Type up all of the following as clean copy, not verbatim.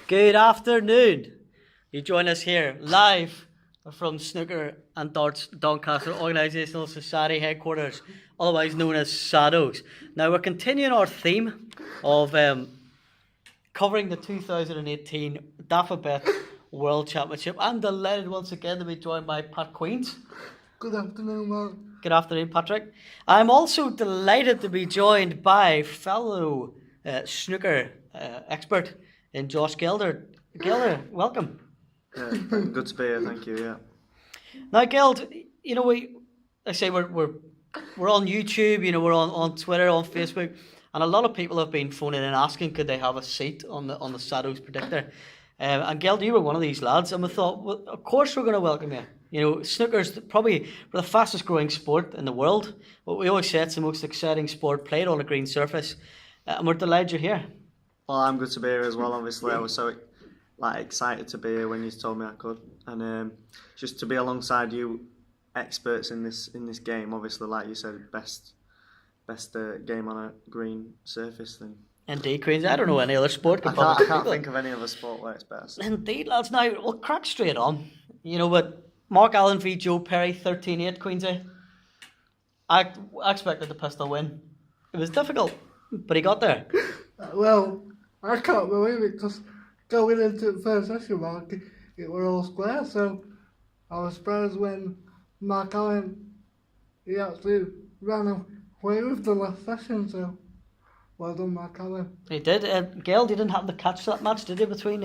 Good afternoon. You join us here live from Snooker and Darts Doncaster Organisational Society headquarters, otherwise known as Shadows. Now we're continuing our theme of covering the 2018 Dafabet World Championship. I'm delighted once again to be joined by Pat Queens. Good afternoon, Mark. Good afternoon, Patrick. I'm also delighted to be joined by fellow snooker expert in Josh Gelder. Gelder, welcome. Yeah, good to be here. Thank you. Yeah. Now, Geld, you know we're on YouTube. You know we're on Twitter, on Facebook, and a lot of people have been phoning in asking could they have a seat on the Shadows predictor. And Geld, you were one of these lads, and we thought, well, of course we're going to welcome you. You know, snooker's probably the fastest growing sport in the world. But we always say it's the most exciting sport played on a green surface, and we're delighted you're here. Well, I'm good to be here as well. Obviously, I was so excited to be here when you told me I could, and just to be alongside you, experts in this game. Obviously, like you said, best game on a green surface thing. Indeed, Queens. I don't know any other sport. I can't think of any other sport where it's best. Indeed, lads. Now we'll crack straight on. You know, but Mark Allen v Joe Perry, 13-8, Queensy. I expected the pistol win. It was difficult, but he got there. Well, I can't believe it because going into the first session, Mark, it were all square. So I was surprised when Mark Allen, he actually ran away with the last session. So well done, Mark Allen. He did. Gail, you didn't happen to catch that match, did you, between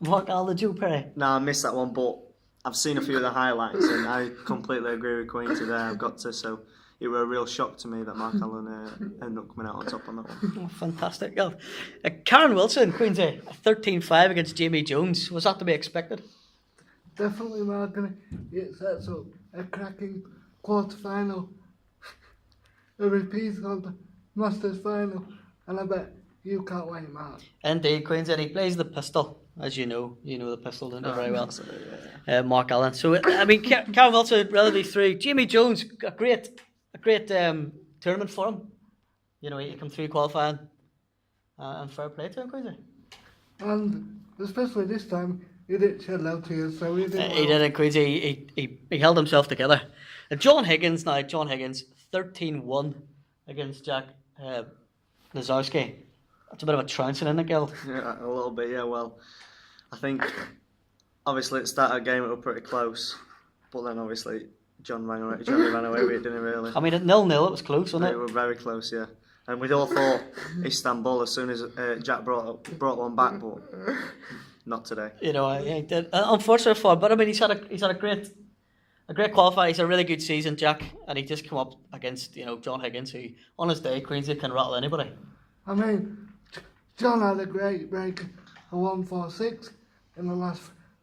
Mark Allen and Joe Perry? No, I missed that one, but I've seen a few of the highlights, and I completely agree with Queen today. I've got to, so it was a real shock to me that Mark Allen ended up coming out on top on that one. Oh, fantastic. Karen Wilson, Queensy, 13-5 against Jamie Jones. Was that to be expected? Definitely, Mark, and it sets up a cracking quarter-final, a repeat of the Masters final, and I bet you can't wait, Mark. Indeed, Queensy, and he plays the pistol. As you know the pistol, don't you, very well. Yeah. Mark Allen. So I mean, Karen Wilson relatively through. Jamie Jones, a great tournament for him. You know, he come through qualifying, and fair play to him, Queensy. And especially this time, he didn't shed no tears, so he did. He did, Queensy. He held himself together. John Higgins, 13-1 against Jack Nazarski. That's a bit of a trouncing, isn't it, Geld? Yeah, a little bit. Yeah, well, I think obviously at the start of the game it was pretty close, but then obviously Johnny ran away with it, didn't he, really? I mean, at 0-0 it was close, wasn't it? It was very close, yeah. And we'd all thought Istanbul as soon as Jack brought one back, but not today. You know, he did. Unfortunate for him, but I mean, he's had a great qualifier. He's had a really good season, Jack, and he just come up against John Higgins, who on his day Queensy can rattle anybody. I mean, John had a great break, a 1-4-6 in the last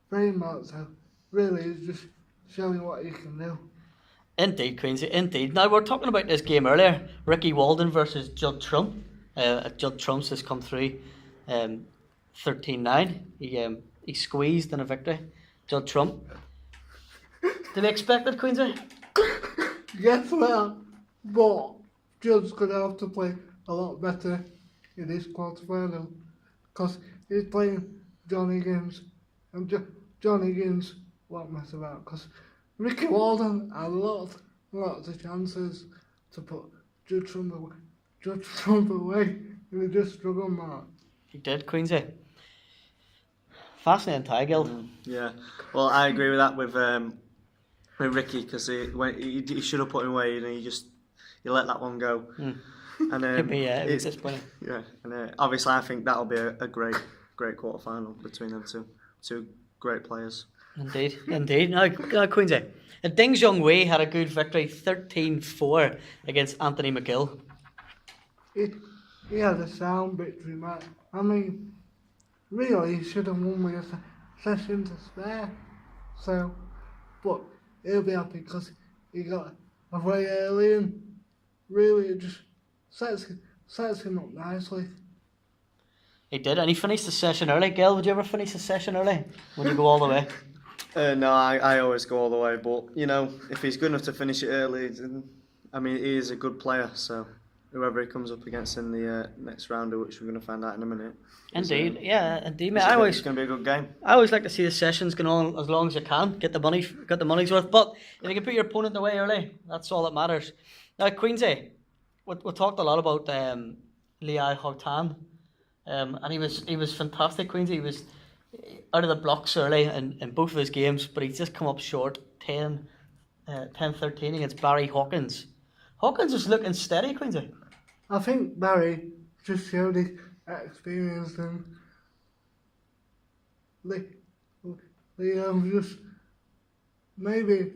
frame mark, so really he's just showing what he can do. Indeed, Queensy, indeed. Now, we were talking about this game earlier, Ricky Walden versus Judd Trump. Judd Trump's has come through 13-9. He squeezed in a victory, Judd Trump. Did we expect it, Queensy? Yes, well, but Judd's going to have to play a lot better in this quarter-final because he's playing John Higgins, and John Higgins won't mess about because Ricky Walden had lots of chances to put Judd Trump away, and he just struggled, Mark. He did, Queensy. Fascinating tie, Geld. Yeah, well, I agree with that with Ricky because he should have put him away, and he let that one go. And it was disappointing. Yeah, and obviously I think that'll be a great quarter final between them two great players. Indeed. Now, Queensy. Ding Junhui had a good victory, 13-4 against Anthony McGill. He had a sound victory, Matt. I mean, really, he should have won with a session to spare. So, but he'll be happy because he got away early, and really it just sets him up nicely. He did, and he finished the session early. Gail, would you ever finish the session early when you go all the way? No, I always go all the way, but if he's good enough to finish it early, I mean, he is a good player, so whoever he comes up against in the next round, which we're going to find out in a minute. Indeed, indeed, mate. It's going to be a good game. I always like to see the sessions going on as long as you can, get the money's worth. But if you can put your opponent away early, that's all that matters. Now, Queensy, we talked a lot about Lehigh Houghton, and he was fantastic. Queensy, he was out of the blocks early in both of his games, but he's just come up short 10-13 against Barry Hawkins. Hawkins is looking steady, Queensy. I think Barry just showed his experience and they just maybe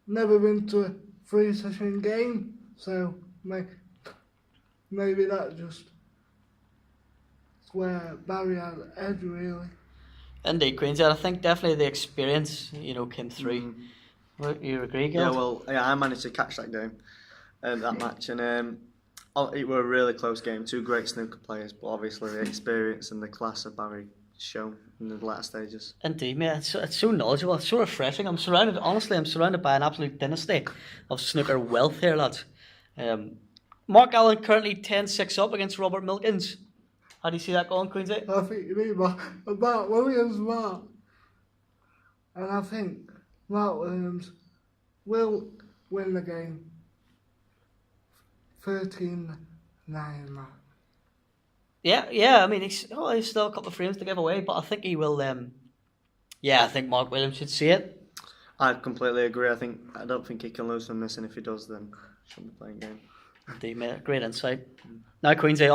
never been to a 3-session game, so maybe that just where Barry had the edge really. Indeed, Queensy. I think definitely the experience, came through. You agree, Gelder? I managed to catch that game, that match, and it was a really close game. Two great snooker players, but obviously the experience and the class of Barry shown in the latter stages. Indeed, mate. It's so knowledgeable. It's so refreshing. I'm surrounded by an absolute dynasty of snooker wealth here, lads. Mark Allen currently 10-6 up against Robert Milkins. How do you see that going, Queensy? I think you mean Mark Williams, Mark. And I think Mark Williams will win the game 13-9, Mark. Yeah. I mean, he's still a couple of frames to give away, but I think he will. I think Mark Williams should see it. I completely agree. I don't think he can lose from this, and if he does, then he shouldn't be playing game. Indeed, mate. Great insight. Now, Queensy,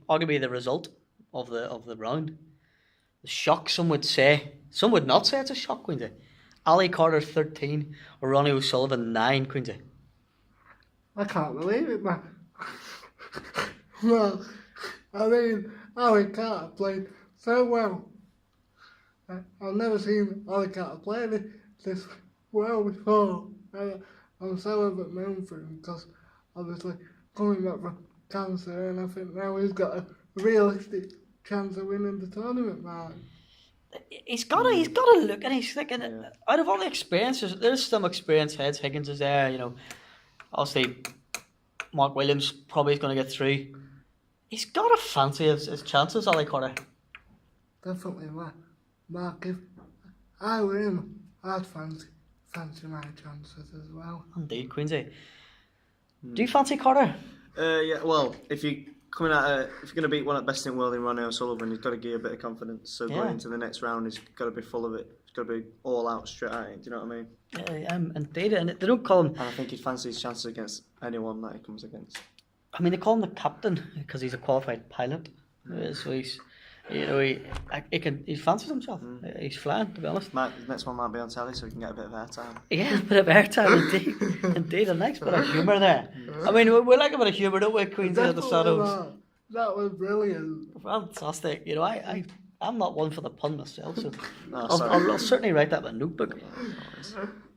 arguably the result of the round, the shock. Some would say. Some would not say it's a shock, Queensy. Ali Carter 13 or Ronnie O'Sullivan 9, Queensy. I can't believe it, man. Well, I mean, Ali Carter played so well. I've never seen Ali Carter play this well before. I'm so over the moon for him because obviously coming back from cancer, and I think now he's got a realistic chance of winning the tournament, man. He's got to look, and he's thinking out of all the experiences, there's some experienced heads. Higgins is there, Obviously, Mark Williams probably is going to get through. He's got to fancy his chances, Ali Carter. Definitely, Mark. If I were him, I'd fancy my chances as well. Indeed, Queensy. Do you fancy Carter? Well, if you're going to beat one at best in the world in Ronnie O'Sullivan, you've got to give you a bit of confidence. So going into the next round, he's got to be full of it. It's got to be all out straight at it. Do you know what I mean? Indeed, and they don't call him. And I think he'd fancy his chances against anyone that he comes against. I mean, they call him the captain because he's a qualified pilot. So he's, he fancies himself. He's flying, to be honest. The next one might be on telly, so we can get a bit of airtime. Yeah, a bit of airtime, indeed. A nice bit of humour there. I mean, we like a bit of humour, don't we, Queensy of the Shadows? That was brilliant. Fantastic. I'm not one for the pun myself, so I'll certainly write that in my notebook.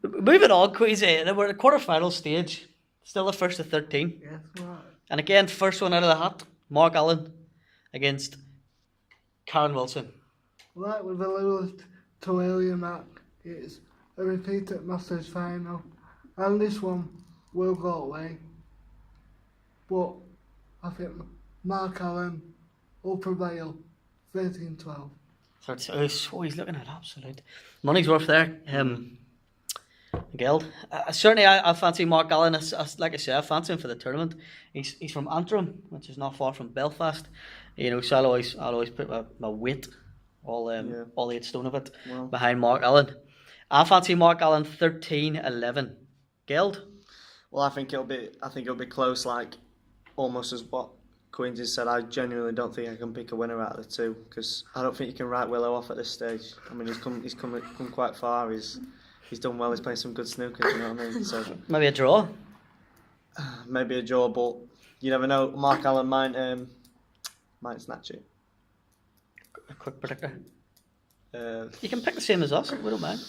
Moving on, Queensy. We're at the quarter-final stage. Still the first of 13. Yes, right. And again, first one out of the hat, Mark Allen against Karen Wilson. Like with the Lewis to earlier, Mark, it's a repeat at Masters final. And this one will go away. But I think Mark Allen will prevail 13-12. So he's looking at absolute money's worth there. Geld. Certainly, I fancy Mark Allen. Like I said, I fancy him for the tournament. He's from Antrim, which is not far from Belfast. So I'll always put my weight, all 8 stone of it, behind Mark Allen. I fancy Mark Allen 13-11. Geld. Well, I think it'll be close, like almost as what Queensy said. I genuinely don't think I can pick a winner out of the two because I don't think you can write Willow off at this stage. I mean, he's come quite far. He's done well. He's playing some good snooker. You know what I mean? So maybe a draw. Maybe a draw, but you never know. Mark Allen might snatch it. A quick predictor. You can pick the same as us. We don't mind.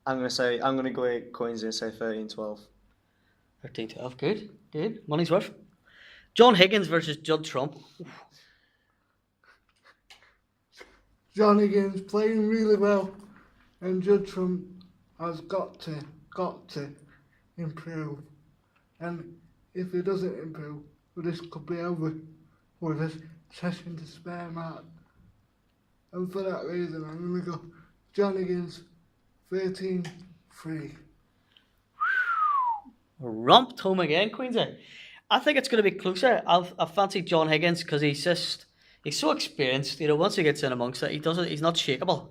I'm gonna go with Queensy and say 13-12. 13-12. Good. Money's worth. John Higgins versus Judd Trump. John Higgins playing really well, and Judd Trump has got to improve. And if he doesn't improve, this could be over with a session to spare, Mark. And for that reason, I'm going to go John Higgins 13-3. Romped home again, Queensy. I think it's going to be closer. I fancy John Higgins because he's so experienced. Once he gets in amongst it, he's not shakeable.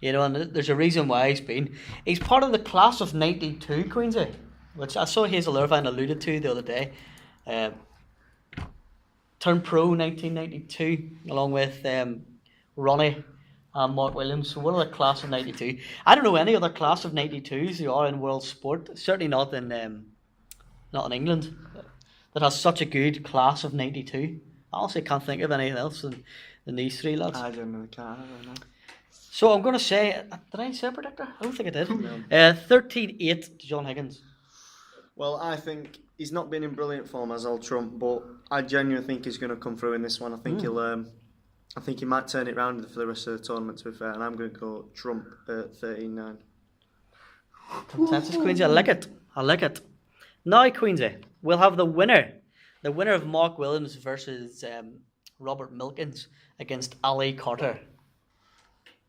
And there's a reason why he's part of the class of '92, Queensy, which I saw Hazel Irvine alluded to the other day. Turned pro 1992 along with Ronnie and Mark Williams. So one of the class of '92. I don't know any other class of '92s who are in world sport. Certainly not in England that has such a good class of '92. I honestly can't think of anything else than these three lads. I don't know. I don't know. So I'm going to say, did I say a predictor? I don't think I did. 13-8 to John Higgins. Well, I think he's not been in brilliant form as old Trump, but I genuinely think he's going to come through in this one. I think I think he might turn it round for the rest of the tournament, to be fair, and I'm going to go Trump at 13-9. Consensus, Queensy. I like it. Now, Queensy, we'll have the winner of Mark Williams versus Robert Milkins against Ali Carter.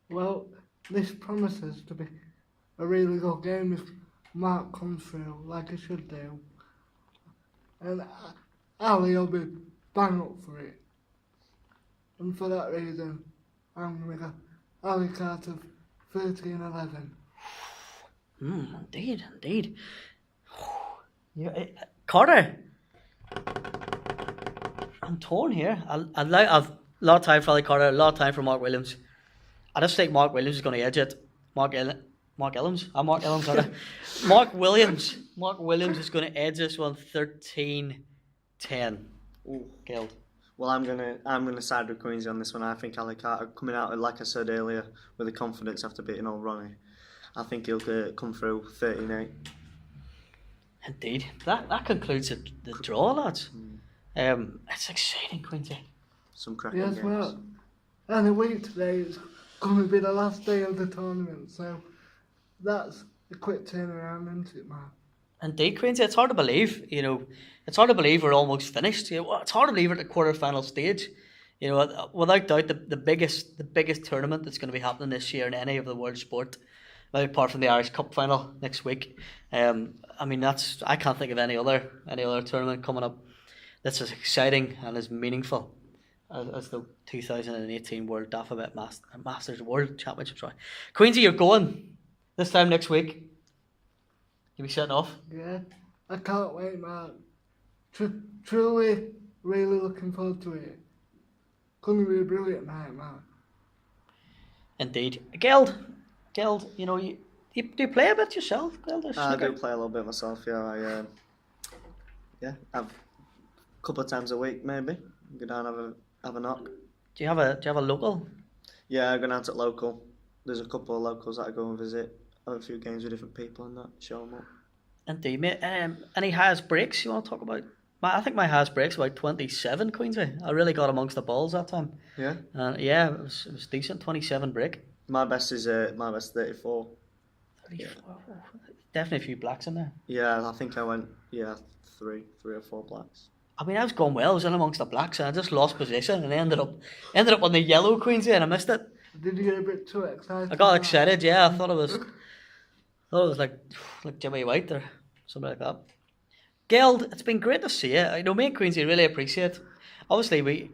Well, this promises to be a really good game if Mark comes through like he should do. And Ali will be bang up for it. And for that reason, I'm going to go Ali Carter 13-11. Indeed. Yeah, Carter. I'm torn here. I've a lot of time for Ali Carter, a lot of time for Mark Williams. I just think Mark Williams is going to edge it. Mark Williams is going to edge this one 13-10. Geld. Well, I'm gonna side with Queensy on this one. I think Ali Carter coming out, like I said earlier, with the confidence after beating old Ronnie. I think he'll come through 13-8. Indeed. That concludes the draw, lads. It's exciting, Queensy. Some cracking Yes, games. well, and a week today is going to be the last day of the tournament, so that's a quick turnaround, isn't it, Mark? Indeed, Queensy. It's hard to believe. It's hard to believe we're almost finished. It's hard to believe we're at the quarter-final stage. Without doubt, the biggest tournament that's going to be happening this year in any of the world sport, maybe apart from the Irish Cup final next week. I can't think of any other tournament coming up that's as exciting and as meaningful as the 2018 World Alphabet Masters World Championship. Sorry, Queensy, you're going this time next week. You'll be setting off. Yeah, I can't wait, Mark. Truly, really looking forward to it. Going to be a brilliant night, Mark. Indeed. Geld, do you play a bit yourself, Geld? I do play a little bit myself, yeah. I've a couple of times a week, maybe. Go down and have a knock. Do you have a local? Yeah, I go down to local. There's a couple of locals that I go and visit. Have a few games with different people and that. Show them up. Indeed, mate. Any highest breaks you want to talk about? I think my highest breaks about 27, Queensy. I really got amongst the balls that time. Yeah. It was decent. 27 break. My best is 34. 34. Definitely a few blacks in there. Yeah, I think I went three or four blacks. I was going well. I was in amongst the blacks and I just lost position and ended up on the yellow, Queensy, and I missed it. Did you get a bit too excited? I got excited. Yeah, I thought it was like Jimmy White or something like that. Geld, it's been great to see you. Me and Queensy really appreciate. Obviously, we've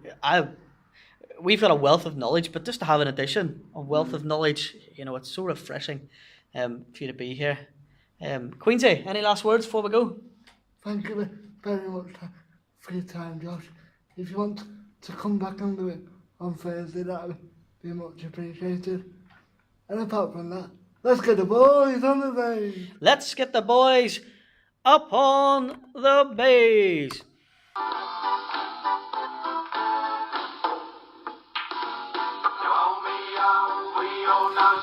got a wealth of knowledge, but just to have an addition, a wealth of knowledge, it's so refreshing for you to be here. Queensy, any last words before we go? Thank you very much for your time, Josh. If you want to come back and do it on Thursday, that would be much appreciated. And apart from that, let's get the boys on the base. Let's get the boys up on the base.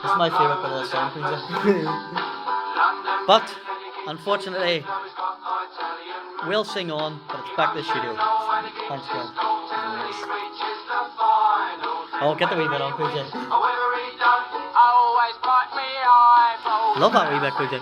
This is my favourite bit of the song, Queensy. But, unfortunately, we'll sing on, but it's back to the studio. Thanks, Geld. Oh, get the wee bit on, Queensy. Love that wee bit, Queensy.